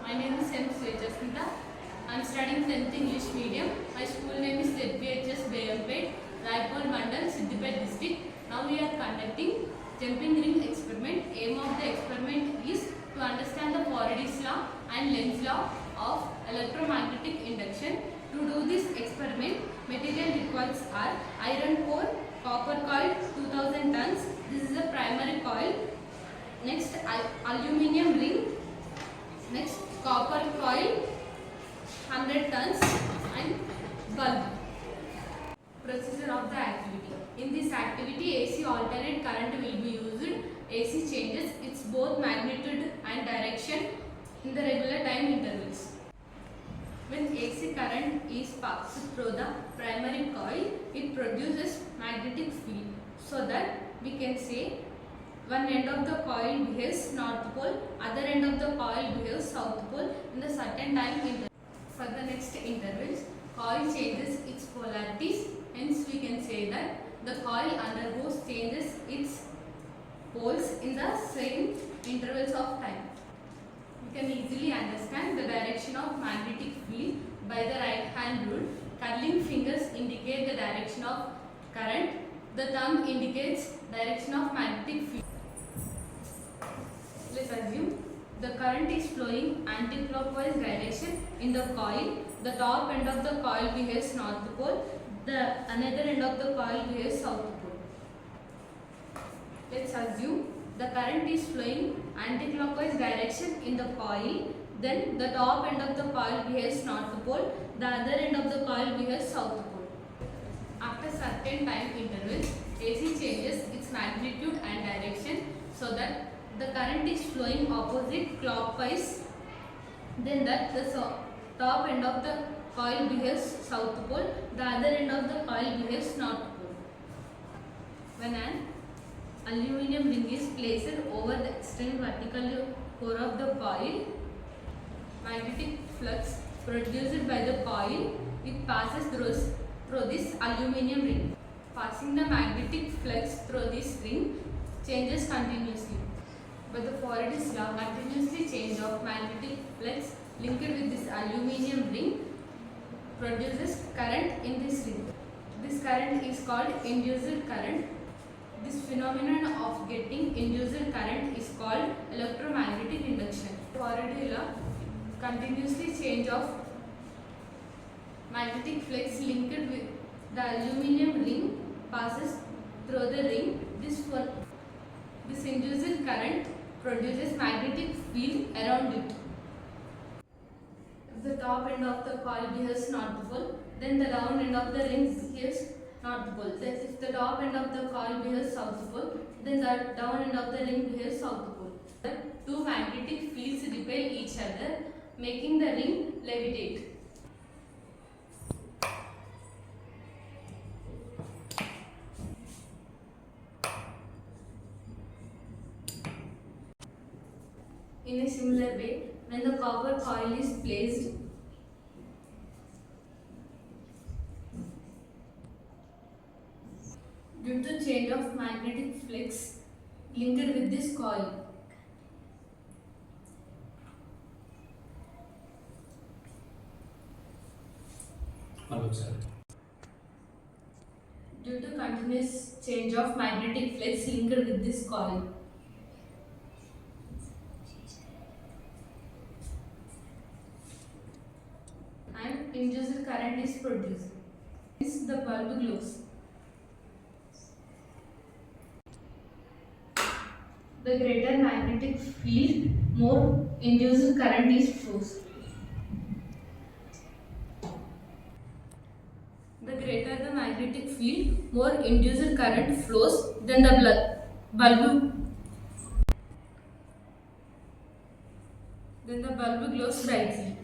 My name is M. Swechasmita. I am studying 10th English medium. My school name is KBR'S Bayambet, Raipur Mandal, Siddipet district. Now we are conducting jumping ring experiment. Aim of the experiment is to understand the Faraday's law and Lenz's law of electromagnetic induction. To do this experiment, material required are iron core, copper coil 2000 tons. This is a primary coil. Next, aluminium ring. Next, copper coil 100 tons and bulb. Procedure of the activity. In this activity, AC alternate current will be used. AC changes its both magnitude and direction in the regular time intervals. When AC current is passed through the primary coil, it produces magnetic field, so that we can say one end of the coil behaves north pole, other end of the coil behaves south pole in the certain time interval. For the next intervals, coil changes its polarities, hence we can say that the coil undergoes changes its poles in the same intervals of time. We can easily understand the direction of magnetic field by the right hand rule. Curling fingers indicate the direction of current. The thumb indicates direction of magnetic field. Let's assume the current is flowing anti-clockwise direction in the coil. The top end of the coil behaves north pole. The another end of the coil behaves south pole. Let's assume the current is flowing anti-clockwise direction in the coil. Then the top end of the coil behaves north pole. The other end of the coil behaves south pole. After certain time intervals, AC changes its magnitude and direction so that the current is flowing opposite clockwise. Then that the top end of the coil behaves south pole. The other end of the coil behaves north pole. When an aluminium ring is placed over the external vertical core of the coil, magnetic flux produced by the coil, it passes through this aluminium ring. Passing the magnetic flux through this ring changes continuously. By the Faraday's law, continuously change of magnetic flux linked with this aluminium ring produces current in this ring. This current is called induced current. This phenomenon of getting induced current is called electromagnetic induction. Faraday's law, continuously change of magnetic flux linked with the aluminium ring passes through the ring. This induced current produces magnetic field around it. If the top end of the coil behaves north pole, then the down end of the ring behaves north pole. Then if the top end of the coil behaves south pole, then the down end of the ring behaves south pole. The two magnetic fields repel each other, making the ring levitate. In a similar way, when the copper coil is placed due to change of magnetic flux linked with this coil, due to continuous change of magnetic flux linked with this coil, and induced current is produced. Hence the bulb glows. The greater magnetic field, more induced current is flows. The greater the magnetic field, more induced current flows, then the bulb glows brightly.